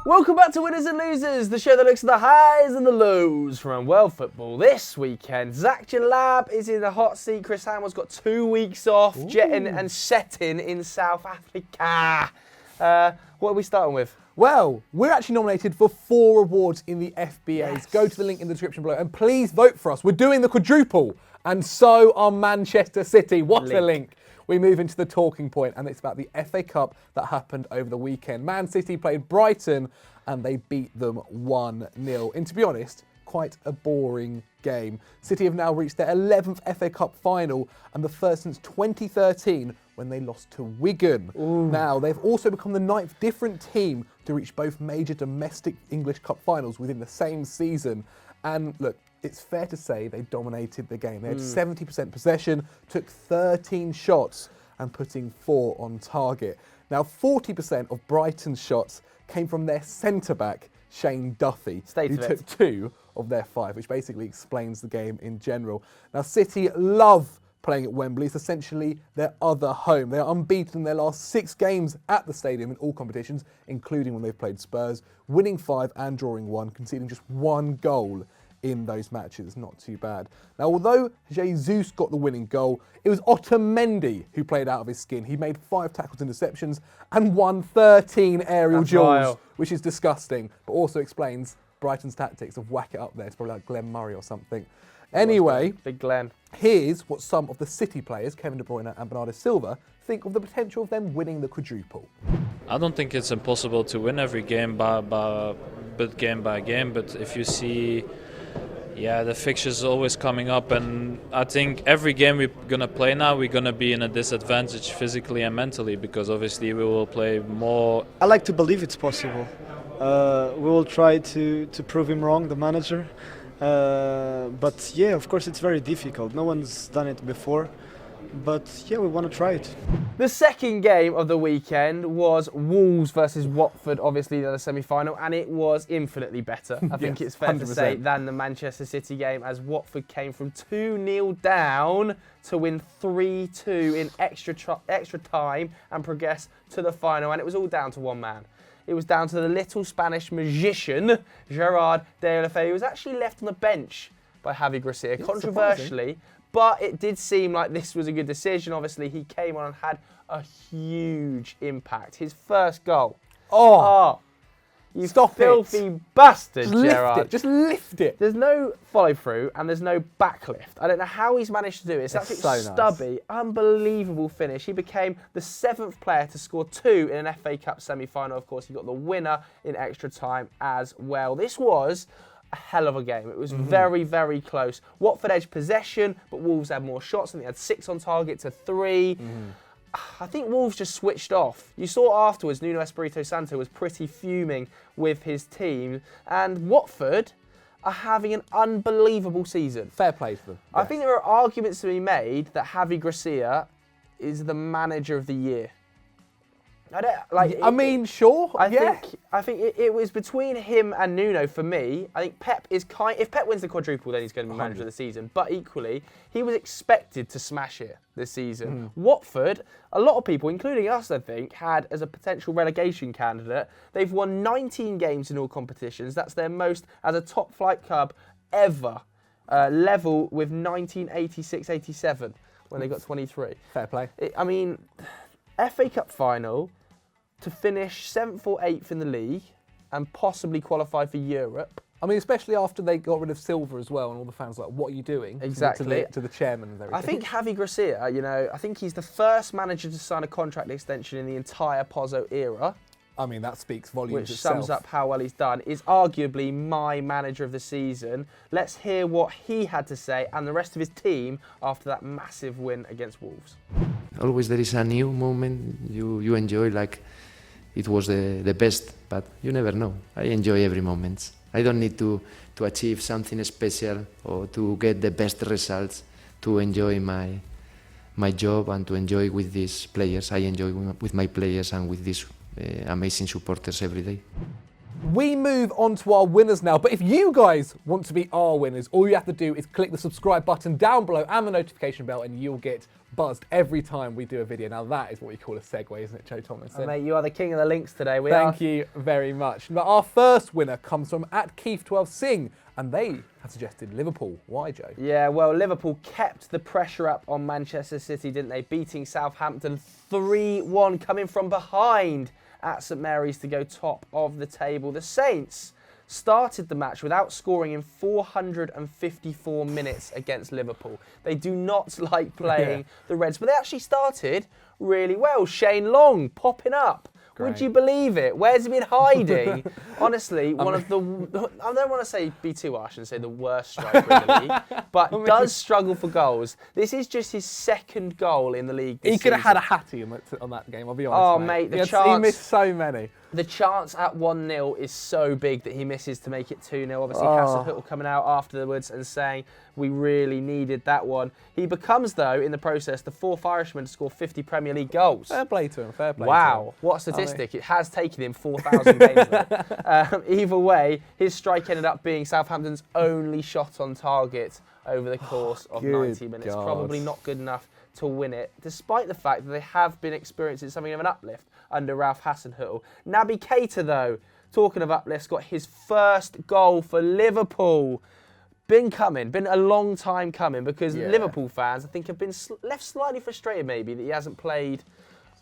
Welcome back to Winners and Losers, the show that looks at the highs and the lows from world football. This weekend, Zach Jalab is in the hot seat. Chris Hamill's got 2 weeks off, jetting and setting in South Africa. What are we starting with? Well, we're actually nominated for 4 awards in the FBAs. Yes. Go to the link in the description below and please vote for us. We're doing the quadruple. And so are Manchester City. What a link. We move into the talking point, and it's about the FA Cup that happened over the weekend. Man City played Brighton and they beat them 1-0. And to be honest, quite a boring game. City have now reached their 11th FA Cup final and the first since 2013 when they lost to Wigan. Ooh. Now, they've also become the 9th different team to reach both major domestic English Cup finals within the same season. And look, it's fair to say they dominated the game. They had 70% possession, took 13 shots and putting 4 on target. Now, 40% of Brighton's shots came from their centre-back, Shane Duffy, who took 2 of their 5, which basically explains the game in general. Now, City love playing at Wembley. It's essentially their other home. They are unbeaten in their last 6 games at the stadium in all competitions, including when they've played Spurs, winning 5 and drawing 1, conceding just 1 goal in those matches. Not too bad. Now, although Jesus got the winning goal, it was Otamendi who played out of his skin. He made 5 tackles and interceptions and won 13 aerial duels, which is disgusting, but also explains Brighton's tactics of whack it up there. It's probably like Glenn Murray or something. Anyway, Big Glenn. Here's what some of the City players, Kevin De Bruyne and Bernardo Silva, think of the potential of them winning the quadruple. I don't think it's impossible to win every game game by game, but if you see the fixtures always coming up, and I think every game we're going to play now, we're going to be in a disadvantage physically and mentally, because obviously we will play more. I like to believe it's possible. We will try to prove him wrong, the manager. But yeah, of course it's very difficult. No one's done it before. But yeah, we want to try it. The second game of the weekend was Wolves versus Watford, obviously the semi-final, and it was infinitely better, I think it's fair 100%. to say, than the Manchester City game, as Watford came from 2-0 down to win 3-2 in extra time and progress to the final, and it was all down to one man. It was down to the little Spanish magician, Gerard Deulofeu, who was actually left on the bench by Javi Gracia, controversially. But it did seem like this was a good decision. Obviously, he came on and had a huge impact. His first goal. You filthy bastard, Gerard. Just lift it. There's no follow-through and there's no backlift. I don't know how he's managed to do it. It's absolutely so stubby, unbelievable finish. He became the 7th player to score 2 in an FA Cup semi-final. Of course, he got the winner in extra time as well. This was a hell of a game. It was very, very close. Watford edged possession, but Wolves had more shots. I think they had 6 on target to 3. I think Wolves just switched off. You saw afterwards, Nuno Espirito Santo was pretty fuming with his team. And Watford are having an unbelievable season. Fair play to them. I think there are arguments to be made that Javi Gracia is the manager of the year. Sure. I think it was between him and Nuno for me. I think Pep is if Pep wins the quadruple, then he's going to be manager of the season. But equally, he was expected to smash it this season. Watford, a lot of people, including us, I think, had as a potential relegation candidate. They've won 19 games in all competitions. That's their most as a top flight club ever, level with 1986-87 when they got 23. Fair play. FA Cup final, to finish 7th or 8th in the league and possibly qualify for Europe. Especially after they got rid of Silva as well, and all the fans were like, what are you doing? Exactly. To the chairman and everything. I think Javi Gracia, I think he's the first manager to sign a contract extension in the entire Pozzo era. That speaks volumes Which itself. sums up how well he's done. Is arguably my manager of the season. Let's hear what he had to say and the rest of his team after that massive win against Wolves. Always there is a new moment you enjoy, like it was the best, but you never know. I enjoy every moment. I don't need to achieve something special or to get the best results to enjoy my job and to enjoy with these players. I enjoy with my players and with these amazing supporters every day. We move on to our winners now, but if you guys want to be our winners, all you have to do is click the subscribe button down below and the notification bell, and you'll get buzzed every time we do a video. Now that is what we call a segue, isn't it, Joe Thomlinson? Oh, mate, you are the king of the links today. Thank you very much. But our first winner comes from @Keith12 Singh, and they have suggested Liverpool. Why, Joe? Yeah, well, Liverpool kept the pressure up on Manchester City, didn't they? Beating Southampton 3-1, coming from behind at St Mary's to go top of the table. The Saints started the match without scoring in 454 minutes against Liverpool. They do not like playing the Reds, but they actually started really well. Shane Long popping up. Would Great. you believe it? Where's he been hiding? Honestly, I don't want to be too harsh and say the worst striker in the league, but does struggle for goals. This is just his second goal in the league this He could have season. had a hattie on that game, I'll be honest. Oh, mate, the he chance. missed so many. The chance at 1-0 is so big that he misses to make it 2-0. Obviously, Oh. Hasselhüttl coming out afterwards and saying, we really needed that one. He becomes, though, in the process, the fourth Irishman to score 50 Premier League goals. Fair play to him, fair play to him. Wow, what a statistic. It has taken him 4,000 games, though. Either way, his strike ended up being Southampton's only shot on target over the course of good 90 minutes. God. Probably not good enough to win it, despite the fact that they have been experiencing something of an uplift under Ralph Hasenhüttl. Naby Keita, though, talking of uplifts, got his first goal for Liverpool. Been a long time coming, because Liverpool fans, I think, have been left slightly frustrated maybe that he hasn't played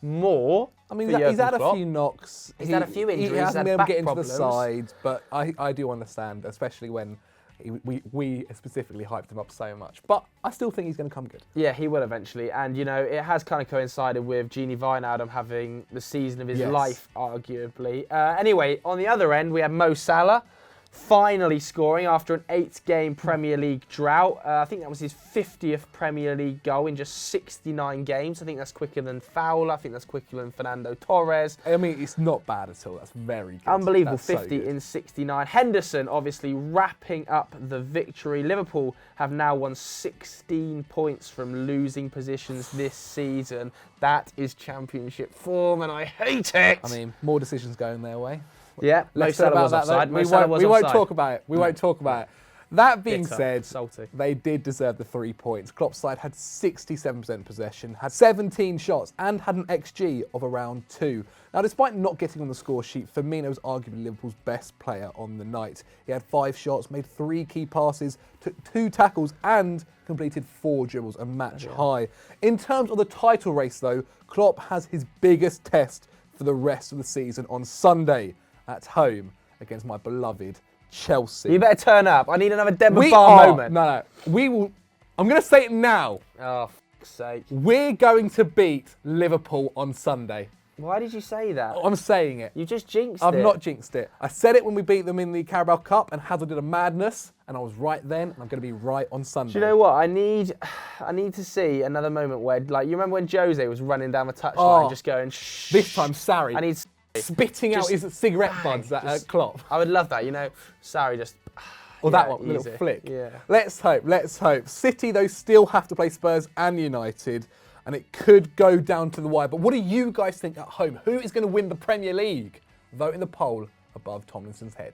more. I mean, for he's Jurgen had a Klopp. few knocks. He's had a few injuries, He he's hasn't had been able back to get into problems. the sides, but I do understand, especially when we specifically hyped him up so much. But I still think he's going to come good. Yeah, he will eventually. And, you know, it has kind of coincided with Gini Wijnaldum having the season of his life, arguably. Anyway, on the other end, we have Mo Salah finally scoring after an 8-game Premier League drought. I think that was his 50th Premier League goal in just 69 games. I think that's quicker than Fowler. I think that's quicker than Fernando Torres. I mean, it's not bad at all. That's very good. Unbelievable, That's so 50 good. in 69. Henderson obviously wrapping up the victory. Liverpool have now won 16 points from losing positions this season. That is championship form, and I hate it. I mean, more decisions going their way. Yeah, Mo Less said Salah about was that, offside. though. Mo We Salah won't, was we won't offside. talk about it. We won't talk about it. That being Bitter, said, salty. they did deserve the 3 points. Klopp's side had 67% possession, had 17 shots, and had an XG of around 2. Now, despite not getting on the score sheet, Firmino was arguably Liverpool's best player on the night. He had 5 shots, made 3 key passes, took 2 tackles, and completed 4 dribbles, a match high. In terms of the title race, though, Klopp has his biggest test for the rest of the season on Sunday at home against my beloved Chelsea. You better turn up. I need another Denver Bar moment. No. We will. I'm going to say it now. Oh, fuck's sake. We're going to beat Liverpool on Sunday. Why did you say that? I'm saying it. You just jinxed it. I've not jinxed it. I said it when we beat them in the Carabao Cup, and Hazard did a madness, and I was right then, and I'm going to be right on Sunday. Do you know what? I need to see another moment where, like, you remember when Jose was running down the touchline, just going, shh. This time, Sarri. I need spitting out his cigarette buds at Klopp. I would love that, you know. Sarri just. Or that one, easy. little flick. Yeah. Let's hope. City, though, still have to play Spurs and United, and it could go down to the wire. But what do you guys think at home? Who is going to win the Premier League? Vote in the poll above Tomlinson's head.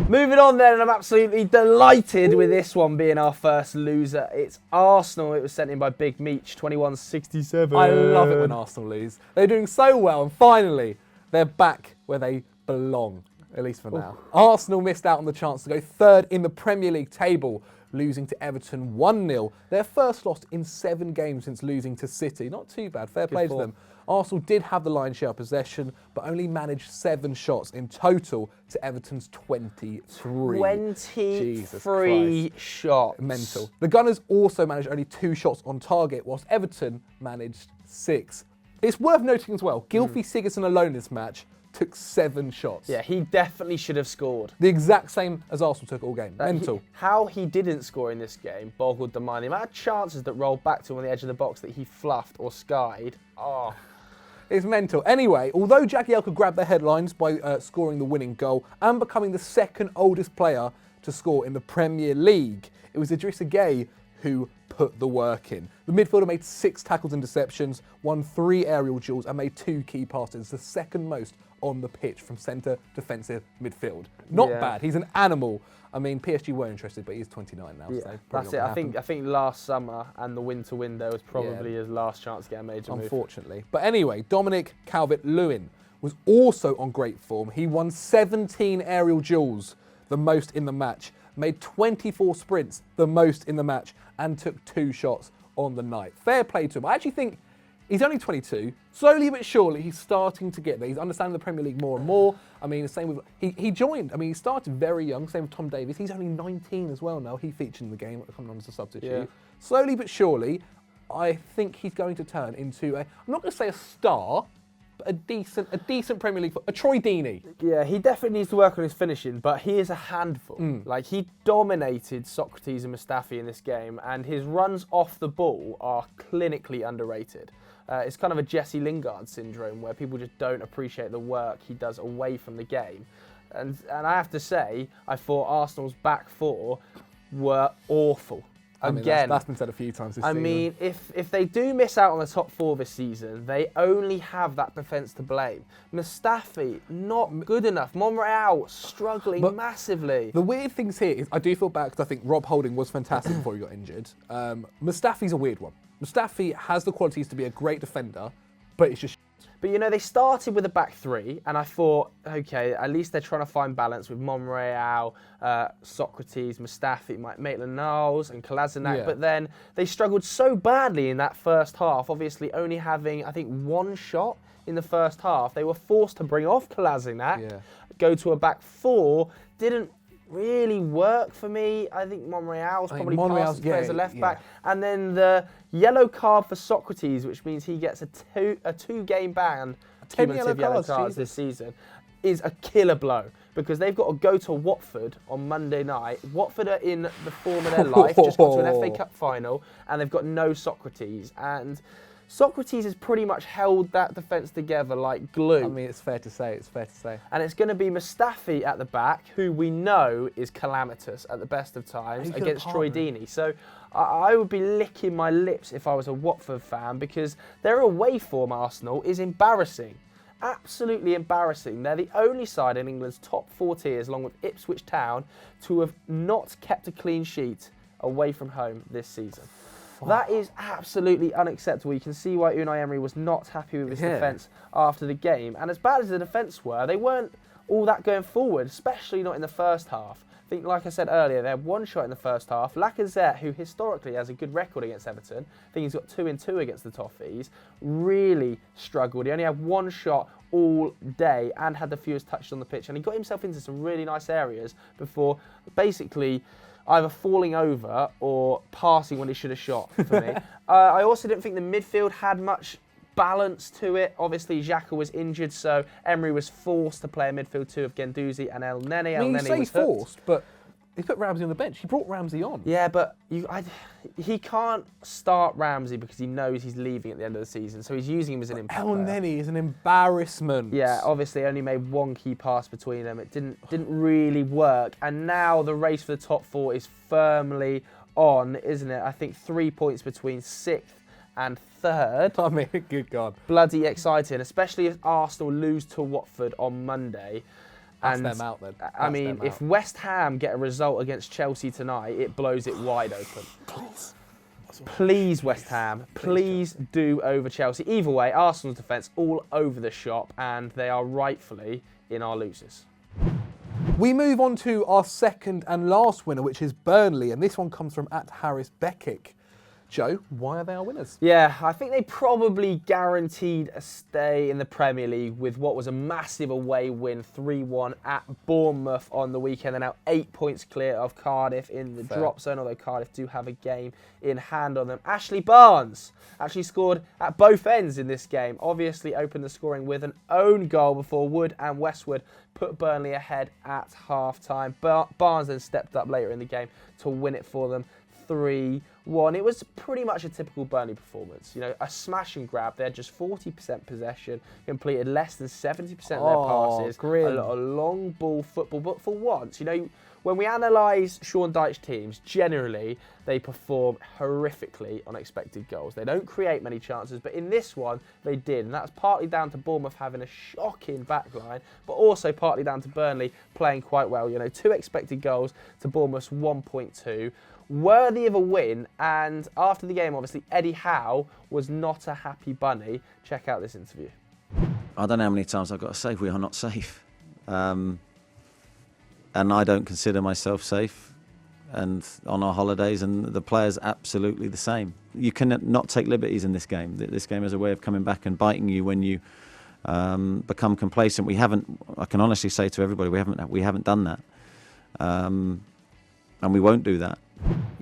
Moving on then, and I'm absolutely delighted with this one being our first loser. It's Arsenal. It was sent in by Big Meech, 2167. I love it when Arsenal lose. They're doing so well, and finally, they're back where they belong, at least for now. Arsenal missed out on the chance to go third in the Premier League table, losing to Everton 1-0. Their first loss in 7 games since losing to City. Not too bad, fair play to them. Arsenal did have the lion's share of possession, but only managed 7 shots in total to Everton's 23. 23 shots. Mental. The Gunners also managed only 2 shots on target, whilst Everton managed 6. It's worth noting as well, Gylfi Sigurdsson alone in this match took 7 shots. Yeah, he definitely should have scored. The exact same as Arsenal took all game. Mental. How he didn't score in this game boggled the mind. The amount of chances that rolled back to him on the edge of the box that he fluffed or skied. Oh. It's mental. Anyway, although Jagielka grabbed the headlines by scoring the winning goal and becoming the second oldest player to score in the Premier League, it was Idrissa Gueye who put the work in. The midfielder made 6 tackles and interceptions, won 3 aerial duels and made 2 key passes, the second most on the pitch from centre defensive midfield. Not Yeah. bad. He's an animal. I mean, PSG were interested, but he's 29 now. Yeah, So that's it. I think last summer and the winter window was probably Yeah. his last chance to get a major move. Unfortunately. But anyway, Dominic Calvert-Lewin was also on great form. He won 17 aerial duels, the most in the match, made 24 sprints, the most in the match, and took 2 shots on the night. Fair play to him. I actually think he's only 22. Slowly but surely, he's starting to get there. He's understanding the Premier League more and more. I mean, the same with... He joined. I mean, he started very young, same with Tom Davies. He's only 19 as well now. He featured in the game, coming on as a substitute. Yeah. Slowly but surely, I think he's going to turn into I'm not going to say a star, but a decent Premier League... A Troy Deeney. Yeah, he definitely needs to work on his finishing, but he is a handful. Like, he dominated Socrates and Mustafi in this game, and his runs off the ball are clinically underrated. It's kind of a Jesse Lingard syndrome where people just don't appreciate the work he does away from the game. And I have to say, I thought Arsenal's back four were awful. I mean, Again, that's been said a few times this season. I mean, if they do miss out on the top 4 this season, they only have that defence to blame. Mustafi, not good enough. Monreal, struggling But massively. The weird things here is I do feel bad because I think Rob Holding was fantastic before he got injured. Mustafi's a weird one. Mustafi has the qualities to be a great defender, but it's just... But, you know, they started with a back 3, and I thought, OK, at least they're trying to find balance with Monreal, Socrates, Mustafi, Maitland-Niles and Kolasinac. Yeah. But then they struggled so badly in that first half, obviously only having, I think, 1 shot in the first half. They were forced to bring off Kolasinac, go to a back 4, didn't really work for me. I think Monreal's probably passed to play as a left back. And then the yellow card for Socrates, which means he gets a 2-game ban, 10 cumulative yellow yellow cards, cards this season, is a killer blow because they've got to go to Watford on Monday night. Watford are in the form of their life, just got to an FA Cup final, and they've got no Socrates. And Socrates has pretty much held that defence together like glue. I mean, it's fair to say. And it's going to be Mustafi at the back, who we know is calamitous at the best of times Who's gonna against Troy partner? Deeney. So I would be licking my lips if I was a Watford fan because their away form, Arsenal, is embarrassing. Absolutely embarrassing. They're the only side in England's top 4 tiers, along with Ipswich Town, to have not kept a clean sheet away from home this season. That is absolutely unacceptable. You can see why Unai Emery was not happy with his defence after the game. And as bad as the defence were, they weren't all that going forward, especially not in the first half. I think, like I said earlier, they had 1 shot in the first half. Lacazette, who historically has a good record against Everton, I think he's got 2 in 2 against the Toffees, really struggled. He only had 1 shot all day and had the fewest touches on the pitch. And he got himself into some really nice areas before basically either falling over or passing when he should have shot for me. I also didn't think the midfield had much balance to it. Obviously, Xhaka was injured, so Emery was forced to play a midfield 2 of Guendouzi and El Neni. I mean, you El Neni say was hooked. forced, but he put Ramsey on the bench. He brought Ramsey on. Yeah, but he can't start Ramsey because he knows he's leaving at the end of the season, so he's using him as an impact El player. Neni is an embarrassment. Yeah, obviously only made 1 key pass between them. It didn't really work, and now the race for the top 4 is firmly on, isn't it? I think 3 points between 6th and 3rd. I mean, good God. Bloody exciting, especially if Arsenal lose to Watford on Monday. That's And them out then. I mean, if West Ham get a result against Chelsea tonight, it blows it wide open. Please, West Ham, please do over Chelsea. Either way, Arsenal's defence all over the shop, and they are rightfully in our losers. We move on to our second and last winner, which is Burnley, and this one comes from @HarrisBeckick. Joe, why are they our winners? Yeah, I think they probably guaranteed a stay in the Premier League with what was a massive away win, 3-1 at Bournemouth on the weekend. They're now 8 points clear of Cardiff in the drop zone, although Cardiff do have a game in hand on them. Ashley Barnes actually scored at both ends in this game. Obviously opened the scoring with an own goal before Wood and Westwood put Burnley ahead at half-time. Barnes then stepped up later in the game to win it for them. 3-1. It was pretty much a typical Burnley performance. You know, a smash and grab. They had just 40% possession, completed less than 70% of their passes. Grim. A lot of long ball football. But for once, you know, when we analyse Sean Dyche's teams, generally they perform horrifically on expected goals. They don't create many chances, but in this one they did, and that's partly down to Bournemouth having a shocking backline, but also partly down to Burnley playing quite well. You know, 2 expected goals to Bournemouth's 1.2. Worthy of a win, and after the game, obviously, Eddie Howe was not a happy bunny. Check out this interview. I don't know how many times I've got to say we are not safe. And I don't consider myself safe and on our holidays, and the players absolutely the same. You can not take liberties in this game. This game is a way of coming back and biting you when you become complacent. We haven't, I can honestly say to everybody, we haven't done that. And we won't do that.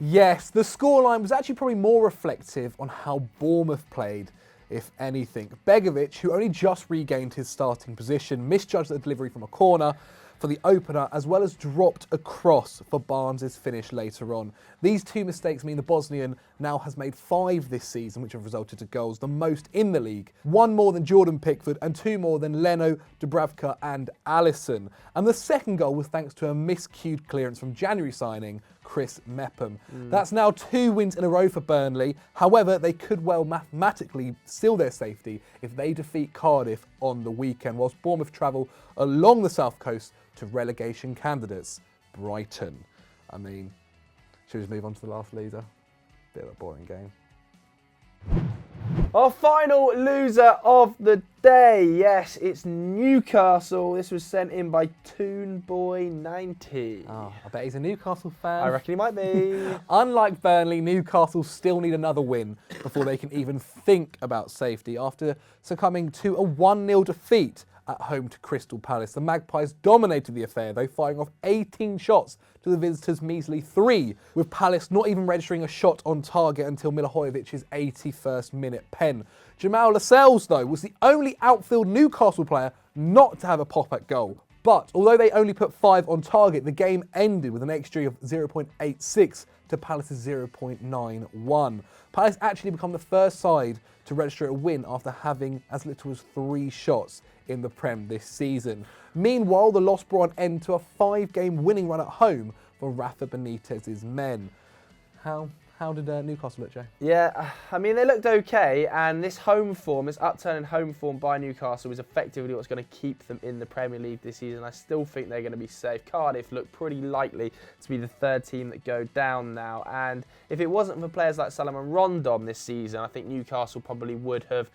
Yes, the scoreline was actually probably more reflective on how Bournemouth played, if anything. Begovic, who only just regained his starting position, misjudged the delivery from a corner for the opener, as well as dropped a cross for Barnes' finish later on. These 2 mistakes mean the Bosnian now has made 5 this season, which have resulted to goals, the most in the league. 1 more than Jordan Pickford and 2 more than Leno, Dubravka and Alisson. And the second goal was thanks to a miscued clearance from January signing Chris Mepham. That's now 2 wins in a row for Burnley. However, they could well mathematically seal their safety if they defeat Cardiff on the weekend, whilst Bournemouth travel along the south coast to relegation candidates, Brighton. I mean, should we just move on to the last loser? Bit of a boring game. Our final loser of the day, yes, it's Newcastle. This was sent in by Toonboy90. Oh, I bet he's a Newcastle fan. I reckon he might be. Unlike Burnley, Newcastle still need another win before they can even think about safety. After succumbing to a 1-0 defeat at home to Crystal Palace, the Magpies dominated the affair, though, firing off 18 shots to the visitors' measly 3, with Palace not even registering a shot on target until Milihojevic's 81st minute pen. Jamal Lascelles, though, was the only outfield Newcastle player not to have a pop at goal. But although they only put 5 on target, the game ended with an XG of 0.86 to Palace's 0.91. Palace actually become the first side to register a win after having as little as 3 shots in the Prem this season. Meanwhile, the loss brought an end to a 5-game winning run at home for Rafa Benitez's men. How did Newcastle look, Jay? Yeah, I mean, they looked okay, and this home form, this upturn in home form by Newcastle was effectively what's going to keep them in the Premier League this season. I still think they're going to be safe. Cardiff look pretty likely to be the 3rd team that go down now, and if it wasn't for players like Salomon Rondon this season, I think Newcastle probably would have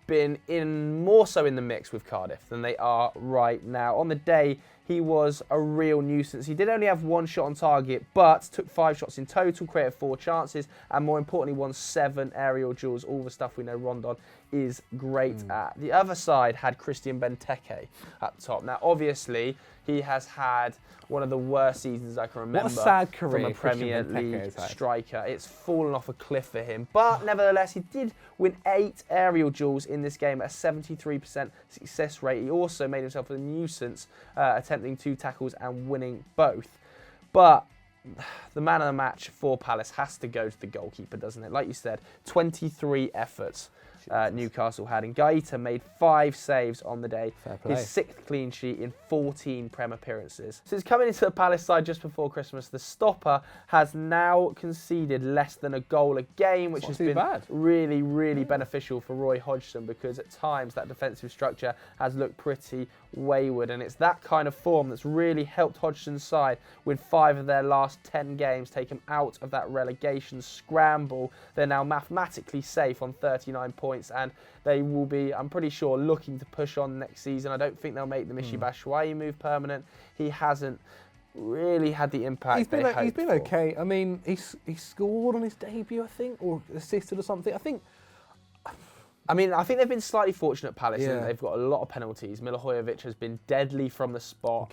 been more so in the mix with Cardiff than they are right now. On the day, he was a real nuisance. He did only have 1 shot on target, but took 5 shots in total, created 4 chances, and more importantly, won 7 aerial duels, all the stuff we know Rondon is great at. The other side had Christian Benteke up top. Now, obviously, he has had one of the worst seasons I can remember What a sad career from a Premier Christian Benteke League has had. striker. It's fallen off a cliff for him. But nevertheless, he did win 8 aerial duels in this game at a 73% success rate. He also made himself a nuisance, attempting 2 tackles and winning both. But the man of the match for Palace has to go to the goalkeeper, doesn't it? Like you said, 23 efforts Newcastle had, and Gaeta made 5 saves on the day. His 6th clean sheet in 14 Prem appearances. Since coming into the Palace side just before Christmas, the stopper has now conceded less than a goal a game, which has been really, really beneficial for Roy Hodgson, because at times that defensive structure has looked pretty wayward, and it's that kind of form that's really helped Hodgson's side win 5 of their last 10 games, take them out of that relegation scramble. They're now mathematically safe on 39 points, and they will be, I'm pretty sure, looking to push on next season. I don't think they'll make the Michy Batshuayi move permanent. He hasn't really had the impact He's been for. okay. I mean, he scored on his debut, I think, or assisted or something. I think they've been slightly fortunate, Palace. Yeah. They've got a lot of penalties. Milivojevic has been deadly from the spot.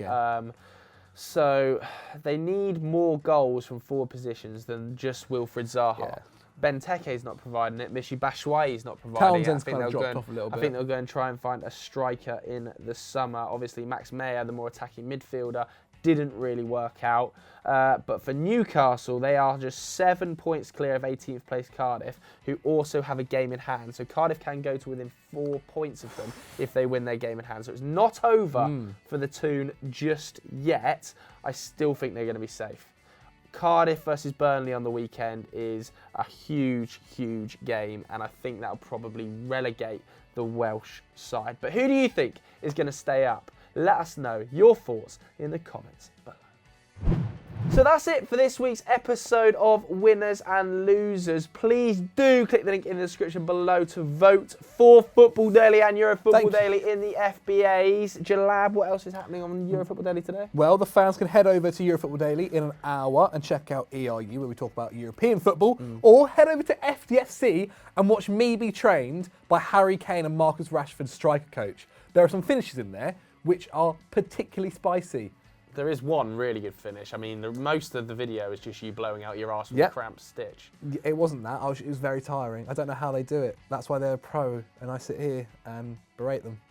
So they need more goals from forward positions than just Wilfried Zaha. Yeah. Benteke's not providing it. Michy Batshuayi's not providing Townsend's it. kind of dropped off a little bit. I think they'll go and try and find a striker in the summer. Obviously, Max Meyer, the more attacking midfielder, didn't really work out. But for Newcastle, they are just 7 points clear of 18th place Cardiff, who also have a game in hand. So Cardiff can go to within 4 points of them if they win their game in hand. So it's not over for the Toon just yet. I still think they're going to be safe. Cardiff versus Burnley on the weekend is a huge, huge game, and I think that'll probably relegate the Welsh side. But who do you think is going to stay up? Let us know your thoughts in the comments below. So that's it for this week's episode of Winners and Losers. Please do click the link in the description below to vote for Football Daily and Euro Football Daily in the FBAs. Jalab, what else is happening on Euro Football Daily today? Well, the fans can head over to Euro Football Daily in an hour and check out ERU, where we talk about European football, or head over to FDFC and watch me be trained by Harry Kane and Marcus Rashford's striker coach. There are some finishes in there which are particularly spicy. There is one really good finish. I mean, most of the video is just you blowing out your arse with a cramped stitch. It wasn't that. It was very tiring. I don't know how they do it. That's why they're a pro, and I sit here and berate them.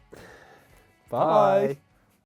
Bye.